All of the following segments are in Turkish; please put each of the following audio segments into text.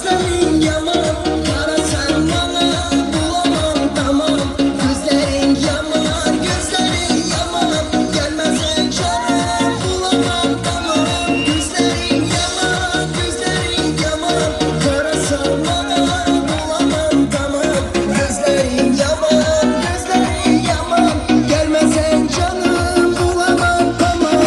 gözlerin yaman, kara sen bana bulamam tamam. Gözlerin yaman, gözlerin yaman, gelmezsen canım bulamam tamam. Gözlerin yaman, gözlerin yaman, kara sen bana bulamam tamam. Gözlerin yaman, gözlerin yaman, gelmezsen canım bulamam tamam.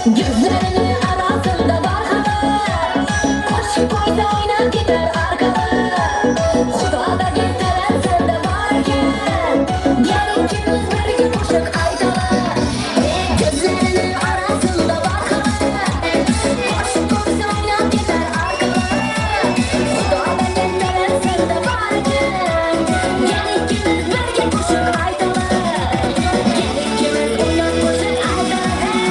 Gözlerinin arasında var hava, aşk koysa oynat gider arkalı. Kudada getiren sende varken, gel ikimiz birlikte koşak aydalı. Gözlerinin arasında var hava, aşk koysa oynat gider arkalı. Kudada getiren sende varken, gel ikimiz birlikte koşak aydalı. Gel ikimiz oynat koşak aydalı.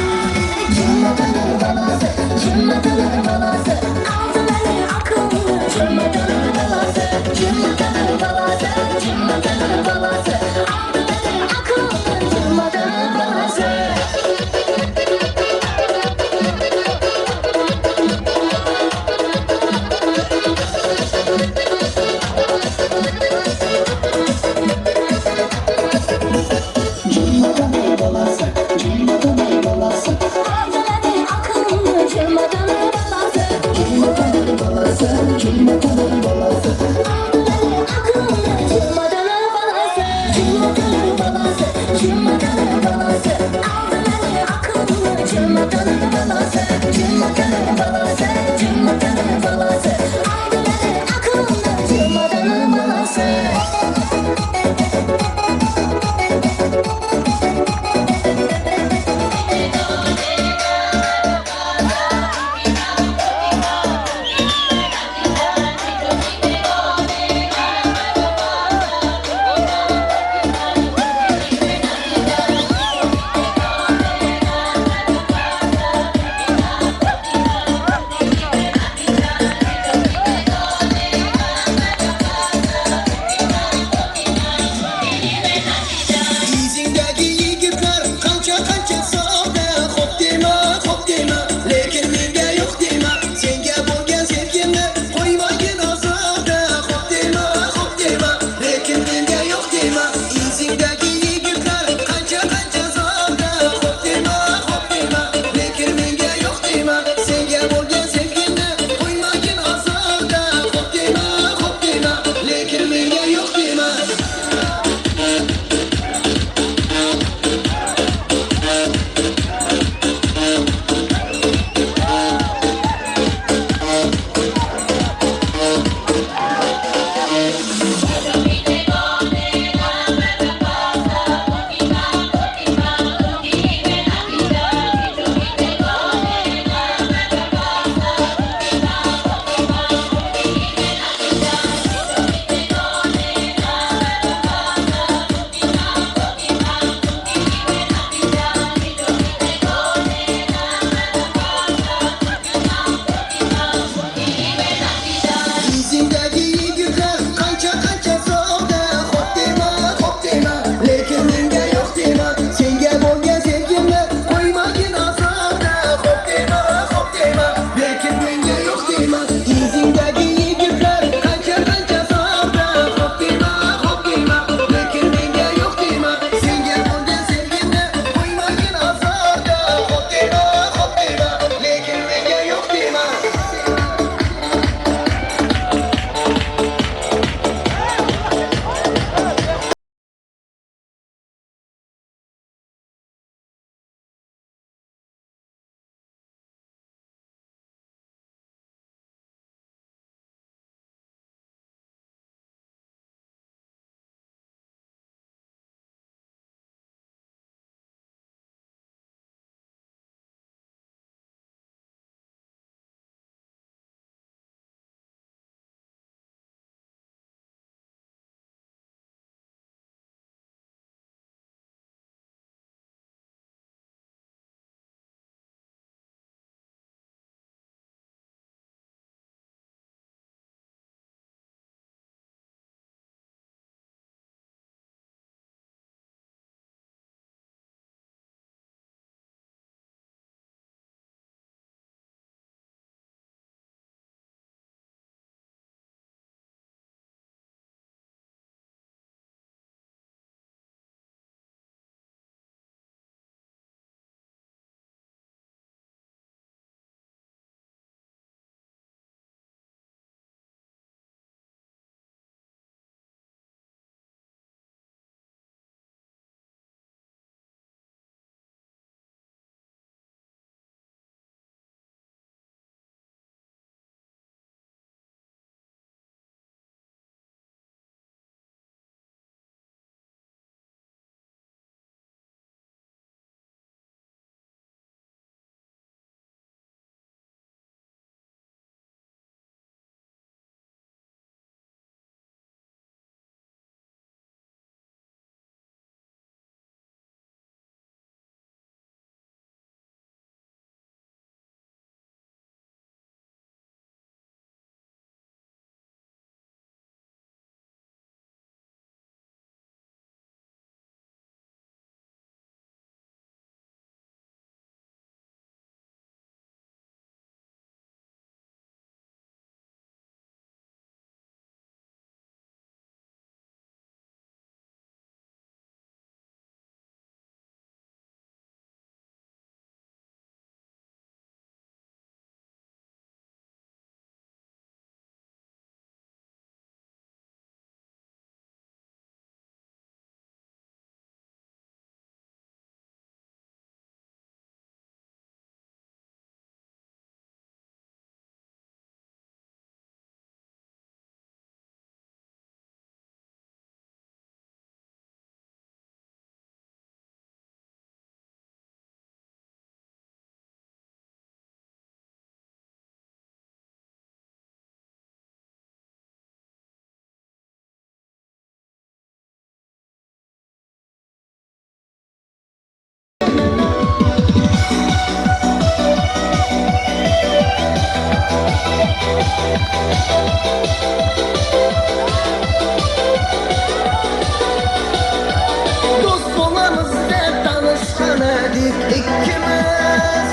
Dost olamız hep tanışkan edik ikimiz.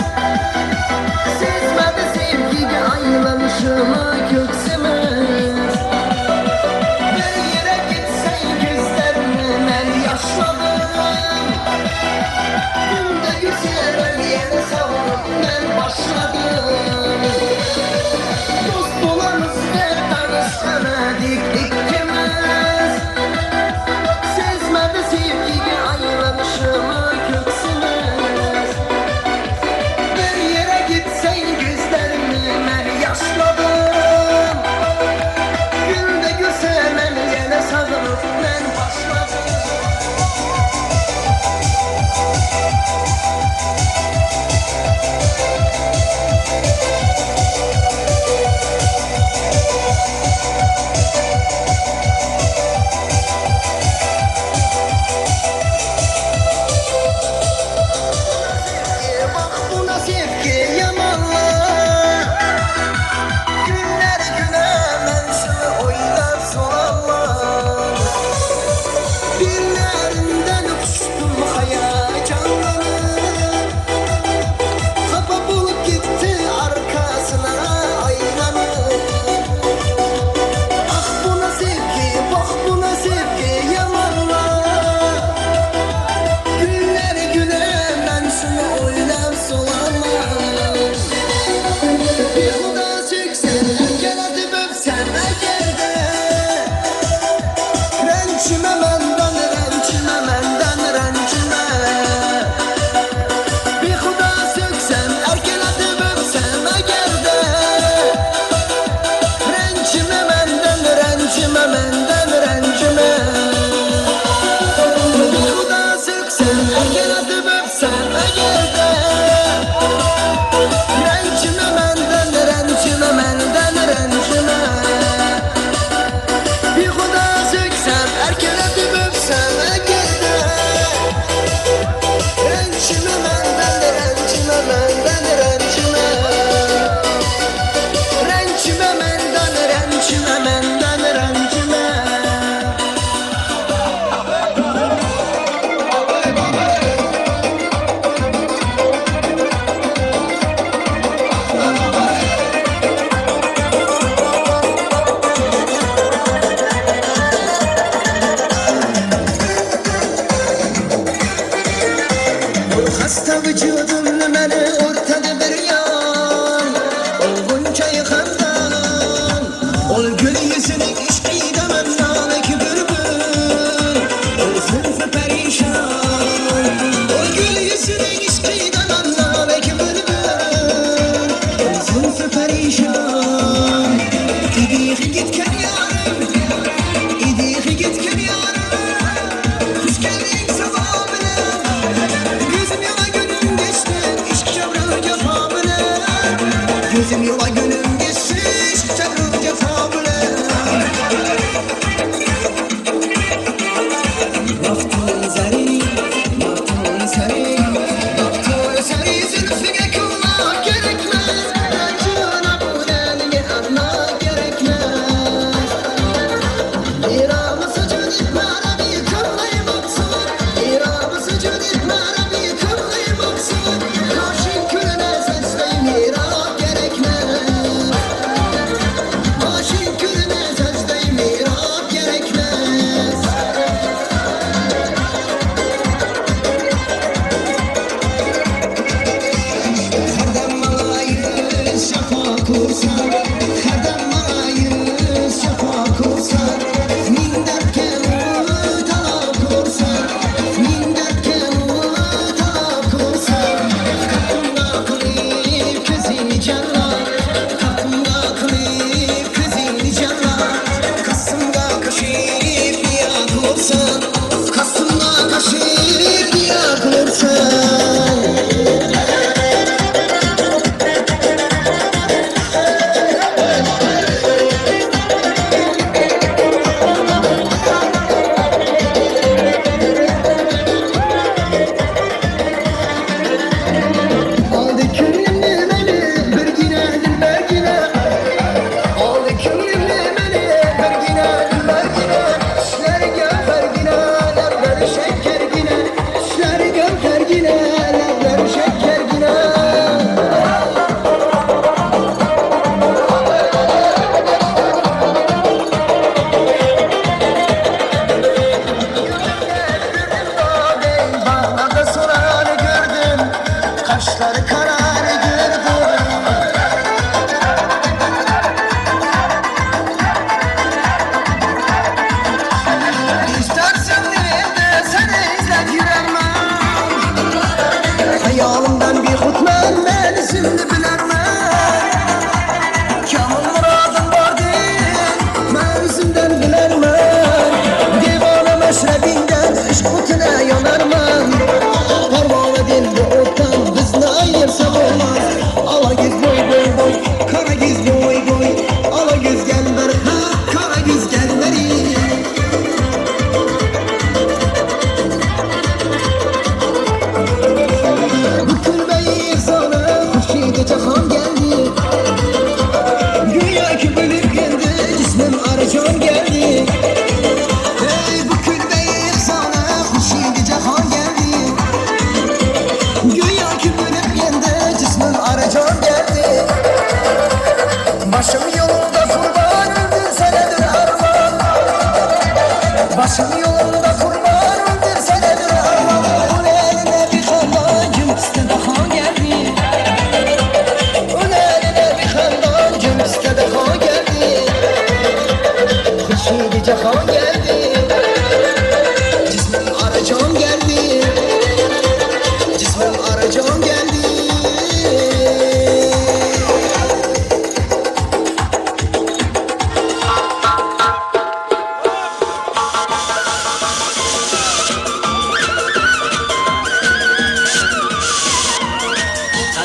Sezmedi sevgiye aylanışımı köksümüz. Bir yere gitsen gözlerini ben yaşladım. Günde güzel yeni savruk ben başladım. Dost olamız hep tanışkan edik ikimiz. Sezmedi sevgiye aylanışımı köksümüz. Bir yere gitsen gözlerini ben yaşladım. Günde güzel yine sağlık ben başladım. Bak buna sevgi yamanlar. Günler güne ben seni oylar soranlar. Dillerinden uçtum hayacanlanıp. Kafa bulup gitti arkasına aylanıp. Ah buna sevgi, bak buna sevgi yamanlar. Günler güne ben seni oylar soranlar. Bir huda çeksen, gel atıp öpsen egerde. Rencime menden, rencime menden, rencime. Bir huda söksen, gel atıp öpsen egerde. Rencime menden, rencime menden, rencime. Bir huda söksen, gel atıp öpsen egerde. Rencime menden, rencime menden, rencime. Bir huda söksem, erkeletip öpsem egerde. Rencime menden, rencime menden, rencime. Rencime menden, rencime menden, rencime. Hasta vücudumla beni ortada bir yan. Olgunca yıkandan. Ol gül yüzünün işkide mennadaki bülbül. Ol zülfü perişan. Ol gül yüzünün işkide mennadaki bülbül. Ol zülfü perişan. İdiği gitken yarım. İdiği gitken yarım. Kız geldin sabah bile. Gözüm yana gönlüm geçti. İşk çevrelirken Kaşları karar gül boyu. İstersen nerede seni izle girermem. Hayalimden bir hutmen ben şimdi bilermem. Kamil muradım var değil ben yüzümden bilermem. Divane meşrebinden iş kutuna yanarmam. Parmağına dindi ottan bizni ayırsa olmaz. Ala göz boy boy boy, kara göz boy boy. Ala göz gel ver ha, kara göz gel veri. Bütün beyir sana Hürşid-i Cahan geldi. Güya ki bölüp yendi cismim aracan geldi. Hey bütün beyir sana Hürşid-i Cahan geldi. Güya ki bölüp yendi cismim aracan geldi. Başım yolunda kurban öldür senedir arman. Başım yolunda kurban öldür senedir arman. Onun eline bir kandancım istedi han geldi. Onun eline bir kandancım istedi han geldi. Hürşid-i Cahan geldi. Cismim aracan geldi. Cismim aracan geldi.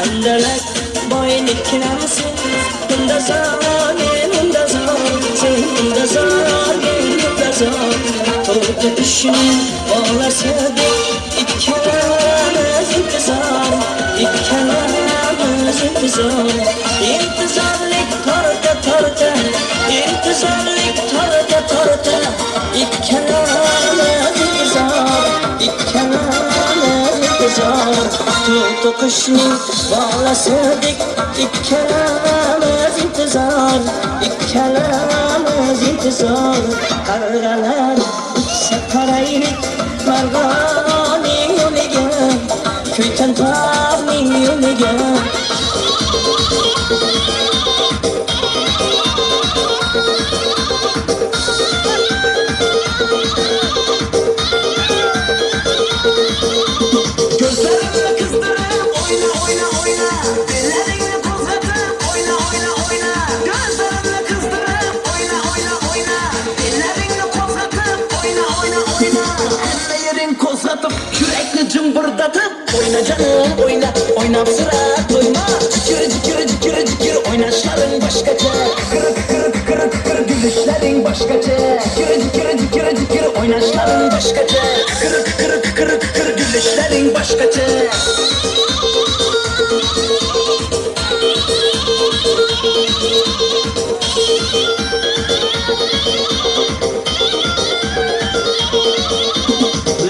Anderlek boyun ikilemisin. Bunda zor, bunda zor. Sen bunda zor, bunda zor. Torda işinin olasıydı. İkilemiz intizar. İkilemiz intizar. İntizarlık torda torda. İntizarlık torda torda. İkilemiz intizar. İkilemiz intizar. Tuttu kışını bağlasaydık. İkilemiz intizar. İkilemiz intizar. Kargalar uçsa karaylık. Margani yönege. Köyten tavni yönege. Gözlerimi kızdırıp oyna oyna oyna. Ellerini kozatıp oyna oyna oyna. Gözlerimi kızdırıp oyna oyna oyna. Ellerini kozatıp oyna oyna oyna. Ellerini kozatıp yürekli cımbırdatıp oyna canım oyna. Oynap sıra doyma. Cikir cikir cikir cikir oynaşların başkaca. Kıkır kıkır kıkır kıkır gülüşlerin başkaca. Cikir cikir cikir cikir oynaşların başkaca. Kıkır kıkır kıkır kıkır gülüşlerin başkaca.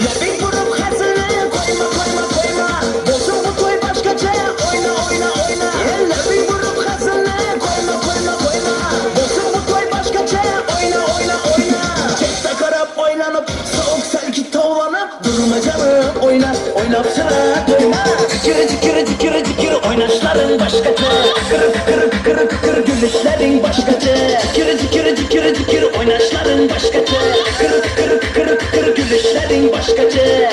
Lebek vurup hazırı koyma koyma koyma. Bozun bu toy başkaca oyna oyna oyna. Lebek vurup hazırı koyma koyma koyma. Bozun bu toy başkaca oyna oyna oyna. Çekte karap oynanıp soğuk selki tavlanıp durma canım oyna oynap sıra doyma. Cikir cikir cikir cikir oynaşların başkaca. Kıkır kıkır kıkır kıkır gülüşlerin başkaca. Cikir cikir cikir cikir oynaşların başkaca. Kıkır kıkır kıkır kıkır gülüşlerin başkaca.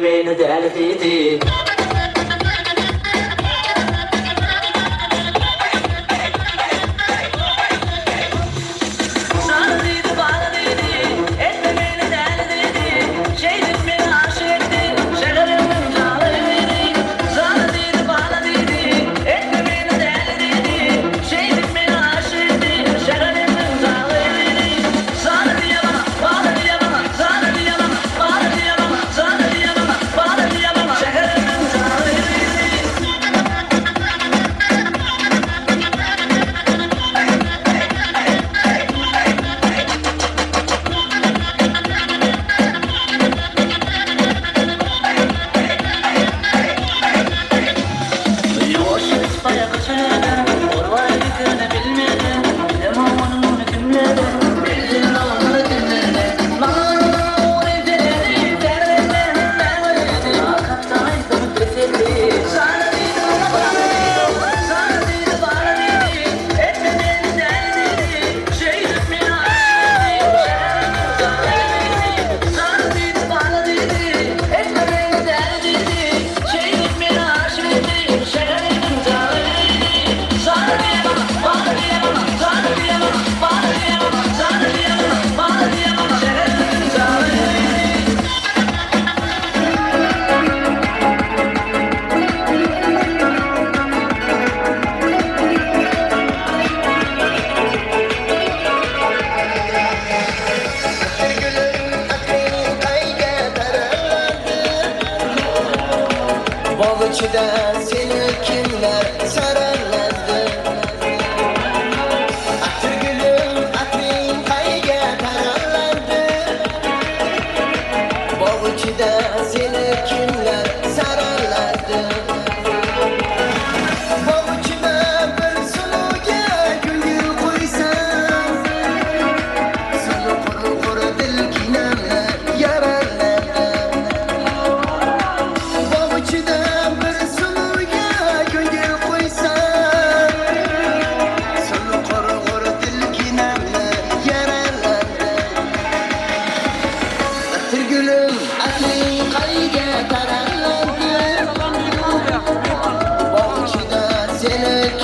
meni deli dedi. Sana dedi, bana dedi, etme beni deli dedi. Şeydim beni aşık etti, şekerimden canlı dedi. Sana dedi, bana dedi, etme beni deli dedi. Şeydim beni aşık etti, şekerimden canlı dedi. Sana diye bana diye bana, sana diye bana diye bana, sana diye bana, şekerimden canlı dedi. Yavaş bayağı kaçırdı, orvaya gittiğini bilmedi. Demanın onu kimledi, bildiğin alımını dinledi. Bana onu evdeledi, derledi, derledi. Akaptan ayıklanıp kesildi. Sana dedi, bana dedi, sana dedi, bana dedi. Etme beni deli dedi, şeydim beni aşk etti. Sana dedi, bana dedi, etme beni deli dedi. Şeydim beni aşk etti, şekerim canı dedi. Sana diye bana diye bana, sana diye bana diye bana, sana diye bana diye bana, şekerim canı dedi. Bol içide seni kimler sararlardı. Atır gülüm atın kayga tararlardı. Bol içide seni kimler sararlardı. Bol içide bir suluga gönül koysan, sulu kuru kuru dil kinamla yararlardı. Bol içide bir suluga gönül koysan, sulu kuru kuru dil kinamla yararlardı. Atır gülüm atın kayga tararlardı. Bol içide seni